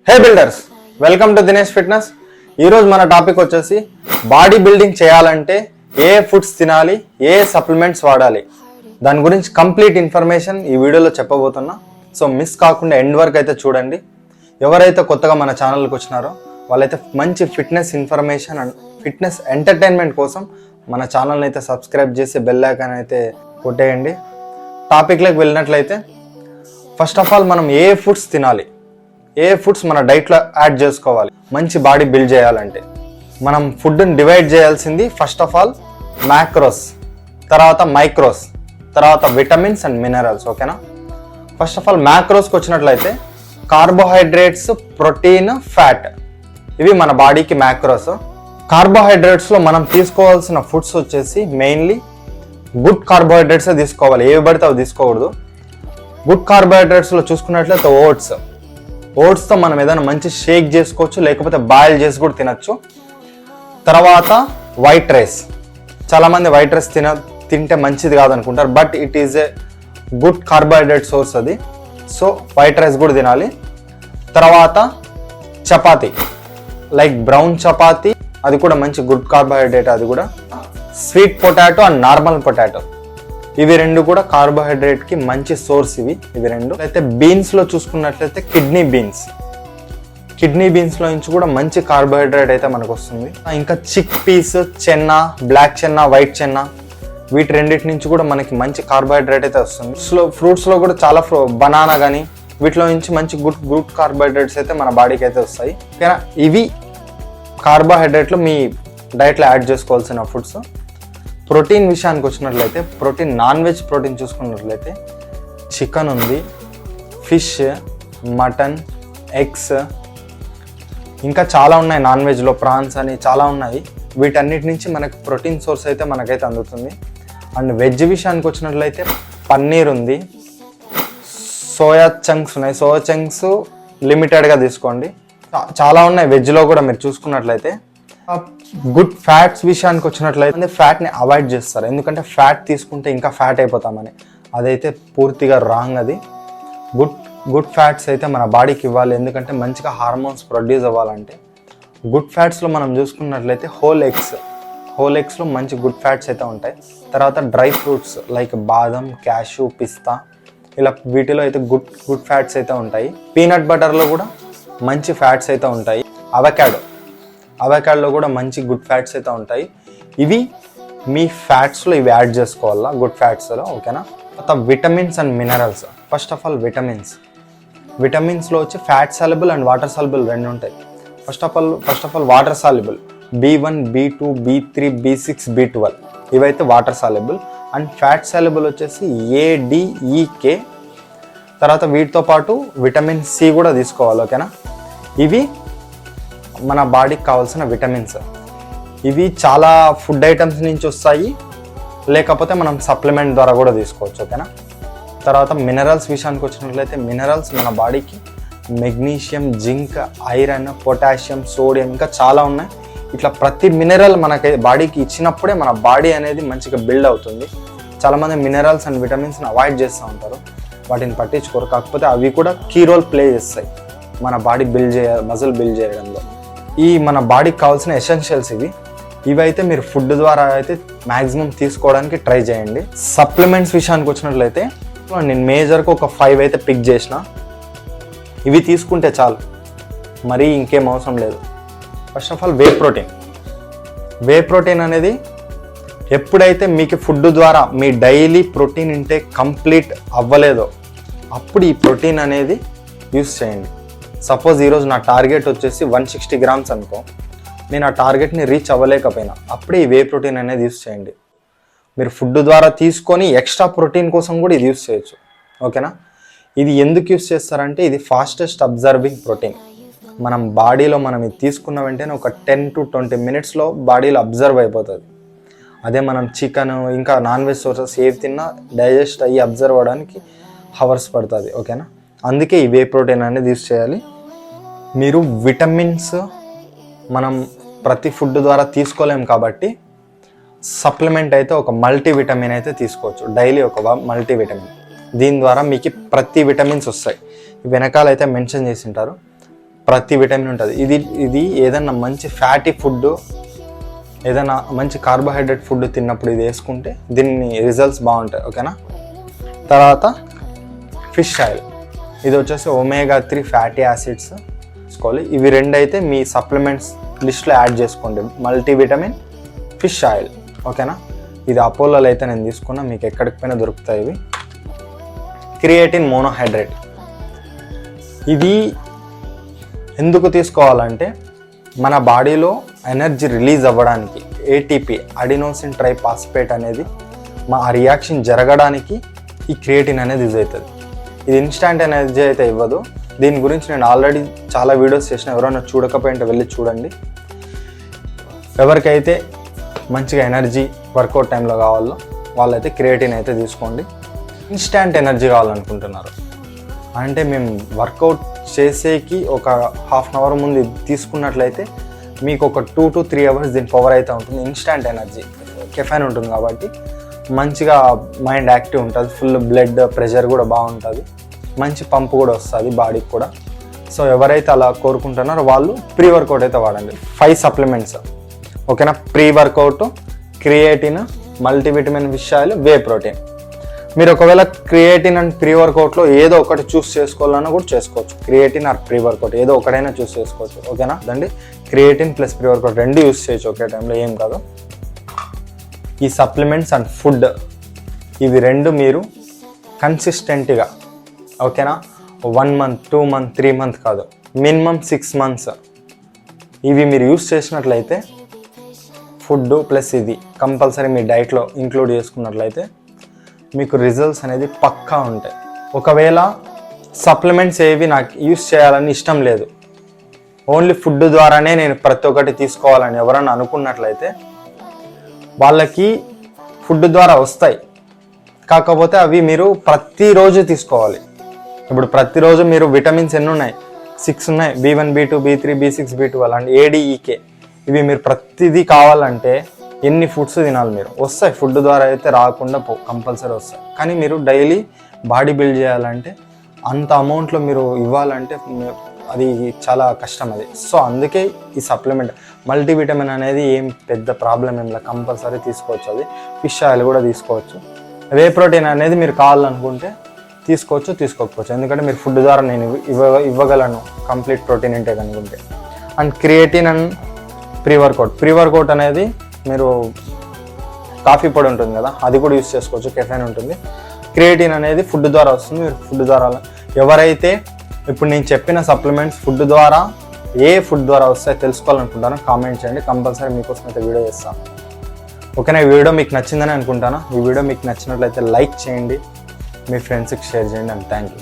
Hey builders, welcome to Dinesh fitness. ఈరోజు మన topic వచ్చేసి బాడీ బిల్డింగ్ చేయాలంటే ఏ ఫుడ్స్ తినాలి, ఏ సప్లిమెంట్స్ వాడాలి, దాని గురించి కంప్లీట్ ఇన్ఫర్మేషన్ ఈ వీడియోలో చెప్పబోతున్నా. సో మిస్ కాకుండా ఎండ్ వరకు అయితే చూడండి. ఎవరైతే కొత్తగా మన ఛానల్కి వచ్చినారో వాళ్ళైతే మంచి fitness information and fitness entertainment కోసం మన ఛానల్ని అయితే సబ్స్క్రైబ్ చేసి బెల్ ఐకాన్ అయితే కొట్టేయండి. టాపిక్లోకి వెళ్ళినట్లయితే ఫస్ట్ ఆఫ్ ఆల్ మనం ఏ ఫుడ్స్ తినాలి, ఏ ఫుడ్స్ మన డైట్లో యాడ్ చేసుకోవాలి మంచి బాడీ బిల్డ్ చేయాలంటే. మనం ఫుడ్ని డివైడ్ చేయాల్సింది ఫస్ట్ ఆఫ్ ఆల్ మ్యాక్రోస్, తర్వాత మైక్రోస్, తర్వాత విటమిన్స్ అండ్ మినరల్స్. ఓకేనా? ఫస్ట్ ఆఫ్ ఆల్ మ్యాక్రోస్కి వచ్చినట్లయితే కార్బోహైడ్రేట్స్, ప్రోటీన్, ఫ్యాట్, ఇవి మన బాడీకి మ్యాక్రోస్. కార్బోహైడ్రేట్స్లో మనం తీసుకోవాల్సిన ఫుడ్స్ వచ్చేసి మెయిన్లీ గుడ్ కార్బోహైడ్రేట్సే తీసుకోవాలి, ఏవి పడితే అవి తీసుకోకూడదు. గుడ్ కార్బోహైడ్రేట్స్లో చూసుకున్నట్లయితే ఓట్స్తో మనం ఏదైనా మంచి షేక్ చేసుకోవచ్చు, లేకపోతే బాయిల్ చేసి కూడా తినచ్చు. తర్వాత వైట్ రైస్, చాలామంది వైట్ రైస్ తింటే మంచిది కాదనుకుంటారు, but it is a good carbohydrate source అది. సో వైట్ రైస్ కూడా తినాలి. తర్వాత చపాతీ, లైక్ బ్రౌన్ చపాతీ, అది కూడా మంచి గుడ్ కార్బోహైడ్రేట్. అది కూడా sweet potato and normal potato, ఇవి రెండు కూడా కార్బోహైడ్రేట్కి మంచి సోర్స్. ఇవి రెండు. అయితే బీన్స్లో చూసుకున్నట్లయితే కిడ్నీ బీన్స్లో నుంచి కూడా మంచి కార్బోహైడ్రేట్ అయితే మనకు వస్తుంది. ఇంకా chickpeas, chana, black chana, white chana, వీటి రెండింటి నుంచి కూడా మనకి మంచి కార్బోహైడ్రేట్ అయితే వస్తుంది. ఫ్రూట్స్లో కూడా చాలా బనానా కానీ వీటిలో నుంచి మంచి గుడ్ కార్బోహైడ్రేట్స్ అయితే మన బాడీకి అయితే వస్తాయి. ఓకేనా? ఇవి కార్బోహైడ్రేట్లు మీ డైట్లో యాడ్ చేసుకోవాల్సిన ఫుడ్స్. ప్రోటీన్ విషయానికి వచ్చినట్లయితే ప్రోటీన్, నాన్ వెజ్ ప్రోటీన్ చూసుకున్నట్లయితే చికెన్ ఉంది, ఫిష్, మటన్, ఎగ్స్, ఇంకా చాలా ఉన్నాయి. నాన్ వెజ్లో ప్రాన్స్ అని చాలా ఉన్నాయి. వీటన్నిటి నుంచి మనకు ప్రోటీన్ సోర్స్ అయితే మనకైతే అందుతుంది. అండ్ వెజ్ విషయానికి వచ్చినట్లయితే పన్నీర్ ఉంది, సోయా చంక్స్ ఉన్నాయి. సోయా చంక్స్ లిమిటెడ్గా తీసుకోండి. చాలా ఉన్నాయి వెజ్లో కూడా మీరు చూసుకున్నట్లయితే. గుడ్ ఫ్యాట్స్ విషయానికి వచ్చినట్లయితే ఫ్యాట్ని అవాయిడ్ చేస్తారు, ఎందుకంటే ఫ్యాట్ తీసుకుంటే ఇంకా ఫ్యాట్ అయిపోతామని. అదైతే పూర్తిగా రాంగ్. అది గుడ్ ఫ్యాట్స్ అయితే మన బాడీకి ఇవ్వాలి, ఎందుకంటే మంచిగా హార్మోన్స్ ప్రొడ్యూస్ అవ్వాలంటే. గుడ్ ఫ్యాట్స్లో మనం చూసుకున్నట్లయితే హోల్ ఎగ్స్లో మంచి గుడ్ ఫ్యాట్స్ అయితే ఉంటాయి. తర్వాత డ్రై ఫ్రూట్స్ లైక్ బాదం, క్యాషూ, పిస్తా, ఇలా వీటిలో అయితే గుడ్ ఫ్యాట్స్ అయితే ఉంటాయి. పీనట్ బటర్లో కూడా మంచి ఫ్యాట్స్ అయితే ఉంటాయి. అవకాడోలో కూడా మంచి గుడ్ ఫ్యాట్స్ అయితే ఉంటాయి. ఇవి మీ ఫ్యాట్స్లో ఇవి యాడ్ చేసుకోవాలా, గుడ్ ఫ్యాట్స్లో. ఓకేనా? తర్వాత vitamins and minerals. First of all విటమిన్స్లో వచ్చి fat soluble and water soluble రెండు ఉంటాయి. First of all water soluble B1, B2, B3, B6, B12, ఇవైతే water soluble. And fat soluble వచ్చేసి A, D, E, K. తర్వాత వీటితో పాటు విటమిన్ C కూడా తీసుకోవాలి. ఓకేనా? ఇవి మన బాడీకి కావాల్సిన విటమిన్స్. ఇవి చాలా ఫుడ్ ఐటమ్స్ నుంచి వస్తాయి, లేకపోతే మనం సప్లిమెంట్ ద్వారా కూడా తీసుకోవచ్చు. ఓకేనా? తర్వాత మినరల్స్ విషయానికి వచ్చినట్లయితే మినరల్స్ మన బాడీకి magnesium, zinc, iron, potassium, sodium, ఇంకా చాలా ఉన్నాయి. ఇట్లా ప్రతి మినరల్ మనకి బాడీకి ఇచ్చినప్పుడే మన బాడీ అనేది మంచిగా బిల్డ్ అవుతుంది. చాలామంది మినరల్స్ అండ్ విటమిన్స్ని అవాయిడ్ చేస్తూ ఉంటారు, వాటిని పట్టించుకోరు. కాకపోతే అవి కూడా కీ రోల్ ప్లే చేస్తాయి మన బాడీ మజిల్ బిల్డ్ చేయడంలో. ఈ మన బాడీకి కావాల్సిన ఎసెన్షియల్స్ ఇవైతే మీరు ఫుడ్ ద్వారా అయితే మ్యాక్సిమం తీసుకోవడానికి ట్రై చేయండి. సప్లిమెంట్స్ విషయానికి వచ్చినట్లయితే నేను మేజర్గా ఒక 5 అయితే పిక్ చేసిన. ఇవి తీసుకుంటే చాలు, మరీ ఇంకేం అవసరం లేదు. First of all whey protein అనేది ఎప్పుడైతే మీకు ఫుడ్ ద్వారా మీ డైలీ ప్రోటీన్ ఇంటేక్ కంప్లీట్ అవ్వలేదో అప్పుడు ఈ ప్రోటీన్ అనేది యూస్ చేయండి. సపోజ్ ఈరోజు నా టార్గెట్ వచ్చేసి 160 గ్రామ్స్ అనుకో, నేను ఆ టార్గెట్ని రీచ్ అవ్వలేకపోయినా అప్పుడే ఈ వే ప్రోటీన్ అనేది యూస్ చేయండి. మీరు ఫుడ్ ద్వారా తీసుకొని ఎక్స్ట్రా ప్రోటీన్ కోసం కూడా ఇది యూస్ చేయొచ్చు. ఓకేనా? ఇది ఎందుకు యూస్ చేస్తారంటే ఇది ఫాస్టెస్ట్ అబ్జర్వింగ్ ప్రోటీన్. మనం బాడీలో ఇది తీసుకున్న వెంటనే ఒక 10 to 20 మినిట్స్లో బాడీలో అబ్జర్వ్ అయిపోతుంది. అదే మనం చికెన్ ఇంకా నాన్ వెజ్ సోర్సెస్ ఏవి తిన్నా డైజెస్ట్ అయ్యి అబ్జర్వ్ అవ్వడానికి హవర్స్ పడుతుంది. ఓకేనా? అందుకే ఈ వే ప్రోటీన్ అనేది యూస్ చేయాలి. మీరు విటమిన్స్ మనం ప్రతి ఫుడ్ ద్వారా తీసుకోలేము కాబట్టి సప్లిమెంట్ అయితే ఒక మల్టీవిటమిన్ అయితే తీసుకోవచ్చు. డైలీ ఒక మల్టీవిటమిన్, దీని ద్వారా మీకు ప్రతి విటమిన్స్ వస్తాయి. వెనకాల అయితే మెన్షన్ చేసి ఉంటారు. ప్రతి విటమిన్ ఉంటుంది. ఇది ఏదన్నా మంచి ఫ్యాటీ ఫుడ్, ఏదైనా మంచి కార్బోహైడ్రేట్ ఫుడ్ తిన్నప్పుడు ఇది వేసుకుంటే దీన్ని రిజల్ట్స్ బాగుంటాయి. ఓకేనా. తర్వాత ఫిష్ ఆయిల్, ఇది వచ్చేసి omega-3 ఫ్యాటీ యాసిడ్స్ తీసుకోవాలి. ఇవి రెండు అయితే మీ సప్లిమెంట్స్ లిస్ట్లో యాడ్ చేసుకోండి. Multivitamin, fish oil. ఓకేనా. ఇది అపోలోలో అయితే నేను తీసుకున్నా, మీకు ఎక్కడికి పైన దొరుకుతాయి ఇవి. క్రియేటిన్ మోనోహైడ్రేట్, ఇది ఎందుకు తీసుకోవాలంటే మన బాడీలో ఎనర్జీ రిలీజ్ అవ్వడానికి ఏటీపీ, అడినోసిన్ ట్రైఫాస్ఫేట్ అనేది ఆ రియాక్షన్ జరగడానికి ఈ క్రియేటిన్ అనేది యూజ్ అవుతుంది. ఇది ఇన్స్టాంట్ ఎనర్జీ అయితే ఇవ్వదు. దీని గురించి నేను ఆల్రెడీ చాలా వీడియోస్ చేసిన, ఎవరైనా చూడకపోయింటే వెళ్ళి చూడండి. ఎవరికైతే మంచిగా ఎనర్జీ వర్కౌట్ టైంలో కావాలో వాళ్ళైతే క్రియేటిన్ అయితే తీసుకోండి. ఇన్స్టాంట్ ఎనర్జీ కావాలనుకుంటున్నారు అంటే మేము వర్కౌట్ చేసేకి ఒక హాఫ్ అన్ అవర్ ముందు తీసుకున్నట్లయితే మీకు ఒక 2 to 3 hours దీని పవర్ అయితే ఉంటుంది. ఇన్స్టాంట్ ఎనర్జీ, కెఫైన్ ఉంటుంది కాబట్టి మంచిగా మైండ్ యాక్టివ్ ఉంటుంది, ఫుల్ బ్లడ్ ప్రెషర్ కూడా బాగుంటుంది, మంచి పంప్ కూడా వస్తుంది బాడీకి కూడా. సో ఎవరైతే అలా కోరుకుంటున్నారో వాళ్ళు ప్రీ వర్కౌట్ అయితే వాడండి. 5 సప్లిమెంట్స్. ఓకేనా. Pre workout, creatine, multivitamin, fish oil, whey protein. మీరు ఒకవేళ క్రియేటిన్ అండ్ ప్రీ వర్కౌట్లో ఏదో ఒకటి చూస్ చేసుకోవాలన్నా కూడా చేసుకోవచ్చు. క్రియేటిన్ ఆర్ ప్రీ వర్కౌట్ ఏదో ఒకటైనా చూస్ చేసుకోవచ్చు. ఓకేనా. దండి క్రియేటిన్ ప్లస్ ప్రీ వర్కౌట్ రెండు యూస్ చేయొచ్చు ఒకే టైంలో, ఏం కాదు. ఈ సప్లిమెంట్స్ అండ్ ఫుడ్ ఇవి రెండు మీరు కన్సిస్టెంట్గా, ఓకేనా, 1 month 2 month 3 month కాదు, మినిమం 6 months ఇవి మీరు యూస్ చేసినట్లయితే, ఫుడ్ ప్లస్ ఇది కంపల్సరీ మీ డైట్లో ఇంక్లూడ్ చేసుకున్నట్లయితే మీకు రిజల్ట్స్ అనేది పక్కా ఉంటాయి. ఒకవేళ సప్లిమెంట్స్ ఏవి నాకు యూస్ చేయాలని ఇష్టం లేదు, ఓన్లీ ఫుడ్ ద్వారానే నేను ప్రతి ఒక్కటి తీసుకోవాలని ఎవరన్నా అనుకున్నట్లయితే వాళ్ళకి ఫుడ్ ద్వారా వస్తాయి, కాకపోతే అవి మీరు ప్రతిరోజు తీసుకోవాలి. ఇప్పుడు ప్రతిరోజు మీరు విటమిన్స్ ఎన్ని ఉన్నాయి, 6 ఉన్నాయి, B1 B2 B3 B6 B12 and ADEK. ఇవి మీరు ప్రతిదీ కావాలంటే ఎన్ని ఫుడ్స్ తినాలి మీరు, వస్తాయి ఫుడ్ ద్వారా అయితే రాకుండా కంపల్సరీ వస్తాయి. కానీ మీరు డైలీ బాడీ బిల్డ్ చేయాలంటే అంత అమౌంట్లో మీరు ఇవ్వాలంటే అది చాలా కష్టం అది. సో అందుకే ఈ సప్లిమెంట్ మల్టీవిటమిన్ అనేది ఏం పెద్ద ప్రాబ్లం ఏం లేదు, కంపల్సరీ తీసుకోవచ్చు. అది ఫిష్ ఆయిల్ కూడా తీసుకోవచ్చు. వే ప్రోటీన్ అనేది మీరు కావాలనుకుంటే తీసుకోవచ్చు, తీసుకోకపోవచ్చు, ఎందుకంటే మీరు ఫుడ్ ద్వారా నేను ఇవ్వగలను కంప్లీట్ ప్రోటీన్ ఇంటేక్ అనుకుంటే. And creatine and pre workout అనేది మీరు కాఫీ పొడి ఉంటుంది కదా, అది కూడా యూస్ చేసుకోవచ్చు, కెఫైన్ ఉంటుంది. క్రియేటిన్ అనేది ఫుడ్ ద్వారా వస్తుంది, మీరు ఫుడ్ ద్వారా. ఎవరైతే ఇప్పుడు నేను చెప్పిన సప్లిమెంట్స్ ఫుడ్ ద్వారా ఏ ఫుడ్ ద్వారా వస్తాయో తెలుసుకోవాలనుకుంటానో కామెంట్ చేయండి, కంపల్సరీ మీకోసం అయితే వీడియో చేస్తాను. ఓకేనా. ఈ వీడియో మీకు నచ్చిందని అనుకుంటాను. ఈ వీడియో మీకు నచ్చినట్లయితే లైక్ చేయండి, మీ ఫ్రెండ్స్కి షేర్ చేయండి. And thank you.